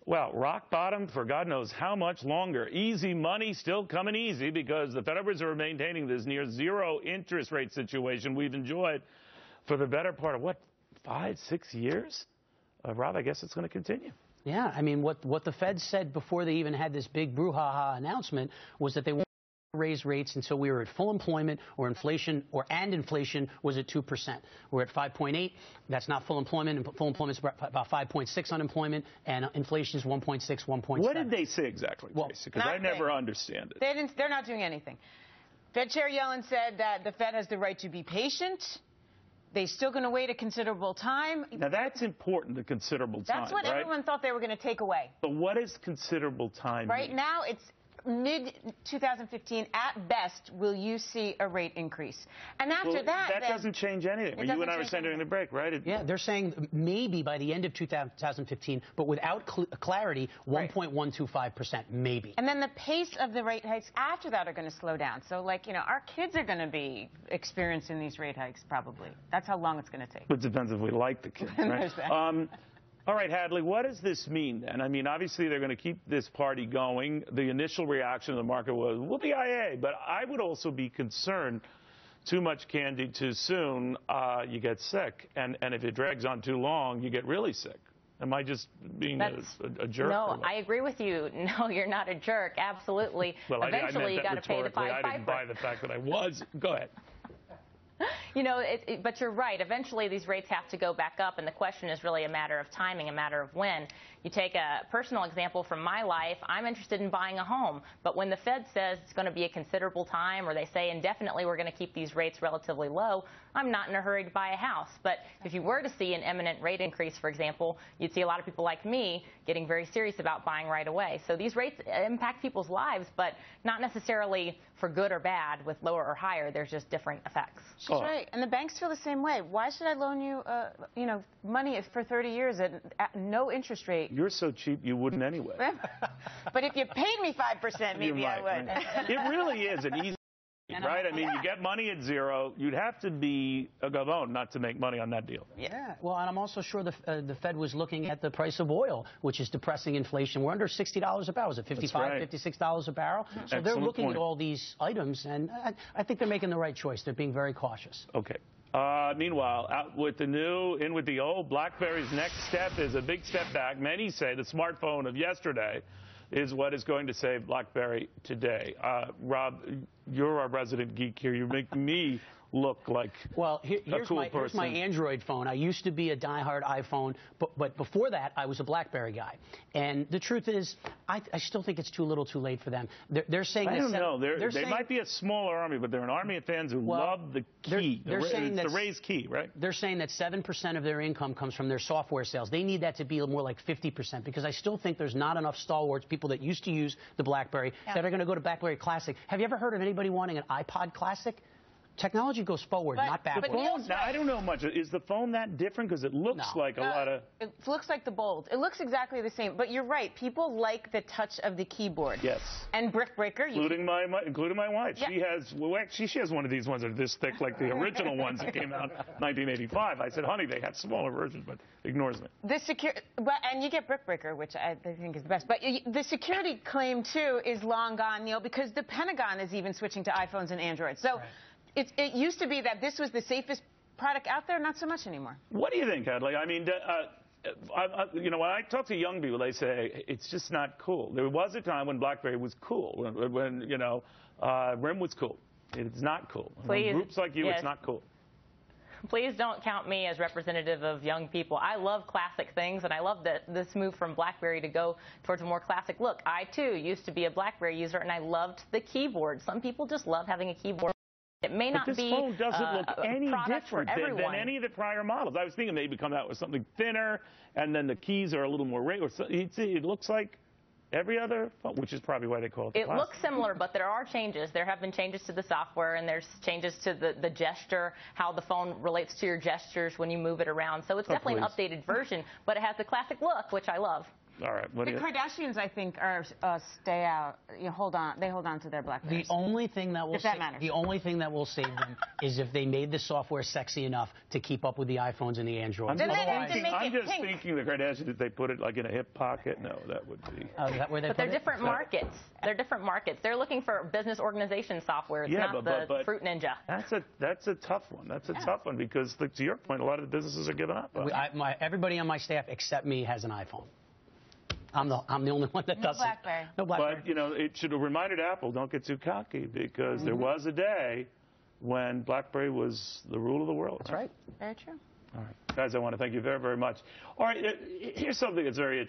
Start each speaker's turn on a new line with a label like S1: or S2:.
S1: Well, rock bottom for God knows how much longer. Easy money still coming easy because the Federal Reserve are maintaining this near zero interest rate situation we've enjoyed for the better part of, what, 5, 6 years? Rob, I guess it's going to continue.
S2: Yeah, I mean, what the Fed said before they even had this big brouhaha announcement was that they won't raise rates until we were at full employment or inflation was at 2%. We're at 5.8. That's not full employment. And full employment is about 5.6 unemployment, and inflation is 1.6, 1.7.
S1: What did they say exactly, Tracy? Because I never understand it.
S3: They're not doing anything. Fed Chair Yellen said that the Fed has the right to be patient. They're still going to wait a considerable time.
S1: Now, that's important, the considerable time,
S3: That's what
S1: right?
S3: everyone thought they were going to take away.
S1: But what is considerable time
S3: Right
S1: mean?
S3: now, it's mid-2015, at best, will you see a rate increase. And after that
S1: doesn't change anything. Well, you and I were saying during the break, right?
S2: Yeah, they're saying maybe by the end of 2015, but without clarity, 1.125%, maybe.
S3: And then the pace of the rate hikes after that are going to slow down. So, like, you know, our kids are going to be experiencing these rate hikes, probably. That's how long it's going to take.
S1: It depends if we like the kids, right? All right, Hadley, what does this mean then? I mean, obviously they're going to keep this party going. The initial reaction of the market was, whoopee-yay, but I would also be concerned too much candy too soon, you get sick. And if it drags on too long, you get really sick. Am I just being a jerk?
S4: No, I agree with you. No, you're not a jerk. Absolutely.
S1: Well,
S4: eventually, you got to pay the Pied Piper.
S1: I didn't buy the fact that I was. Go ahead.
S4: You know, but you're right. Eventually, these rates have to go back up, and the question is really a matter of timing, a matter of when. You take a personal example from my life. I'm interested in buying a home, but when the Fed says it's going to be a considerable time, or they say indefinitely we're going to keep these rates relatively low, I'm not in a hurry to buy a house. But if you were to see an imminent rate increase, for example, you'd see a lot of people like me getting very serious about buying right away. So these rates impact people's lives, but not necessarily for good or bad with lower or higher. There's just different effects.
S3: She's right. And the banks feel the same way. Why should I loan you, money for 30 years at no interest rate?
S1: You're so cheap, you wouldn't anyway.
S3: But if you paid me 5%, maybe I would.
S1: It really is an easy, right? I mean, you get money at zero. You'd have to be a gavone not to make money on that deal.
S2: Yeah. Well, and I'm also sure the Fed was looking at the price of oil, which is depressing inflation. We're under $60 a barrel. Is it $55, $56 a barrel? So they're looking at all these items, and I think they're making the right choice. They're being very cautious.
S1: Okay. Meanwhile, out with the new, in with the old, BlackBerry's next step is a big step back. Many say the smartphone of yesterday is what is going to save BlackBerry today. Rob, you're our resident geek here. You make me look like a cool person.
S2: Here's my Android phone. I used to be a diehard iPhone, but before that, I was a BlackBerry guy. And the truth is, I still think it's too little too late for them. They're saying
S1: I don't know. They might be a smaller army, but they're an army of fans who love the key. They're saying it's the raised key, right? They're
S2: saying that 7% of their income comes from their software sales. They need that to be more like 50%, because I still think there's not enough stalwarts, people that used to use the BlackBerry, that are going to go to BlackBerry Classic. Have you ever heard of anybody wanting an iPod Classic? Technology goes forward, not backward.
S1: Now, I don't know much. Is the phone that different? Because it looks like a lot of...
S3: It looks like the Bold. It looks exactly the same. But you're right. People like the touch of the keyboard.
S1: Yes.
S3: And brick breaker.
S1: Including my wife. Yeah. She has one of these ones that are this thick, like the original ones that came out in 1985. I said, honey, they have smaller versions, but ignores me.
S3: And you get brick breaker, which I think is the best. But the security claim, too, is long gone, Neil, because the Pentagon is even switching to iPhones and Androids. So... It used to be that this was the safest product out there, not so much anymore. What
S1: do you think, Hadley? I mean, when I talk to young people, they say it's just not cool. There was a time when BlackBerry was cool, when RIM was cool. It's not cool.
S4: Please,
S1: groups like you, it's not cool.
S4: Please don't count me as representative of young people. I love classic things, and I love this move from BlackBerry to go towards a more classic look. I, too, used to be a BlackBerry user, and I loved the keyboard. Some people just love having a keyboard. It may not be
S1: this phone doesn't look any different than any of the prior models. I was thinking maybe come out with something thinner, and then the keys are a little more it looks like every other phone, which is probably why they call it.
S4: It looks similar, but there are changes. There have been changes to the software, and there's changes to the gesture, how the phone relates to your gestures when you move it around. So it's definitely an updated version, but it has the classic look, which I love.
S1: All right. What
S3: the Kardashians, I think, are stay out. You hold on. They hold on to their Blackberries.
S2: The only thing that will
S3: the
S2: only thing that will save them is if they made the software sexy enough to keep up with the iPhones and the Androids.
S1: I'm just thinking the Kardashians, if they put it like in a hip pocket, no, that would be.
S2: Is that where they
S4: but they're different markets. They're different markets. They're looking for business organization software. It's not the Fruit Ninja.
S1: That's a tough one. That's a tough one because, to your point, a lot of the businesses are giving up.
S2: Everybody on my staff except me has an iPhone. I'm the only one that doesn't.
S3: Blackberry.
S2: No Blackberry.
S1: But, you know, it should have reminded Apple, don't get too cocky, because there was a day when BlackBerry was the rule of the world.
S2: That's right.
S3: Very true.
S1: All right. Guys, I want to thank you very, very much. All right, here's something that's very interesting.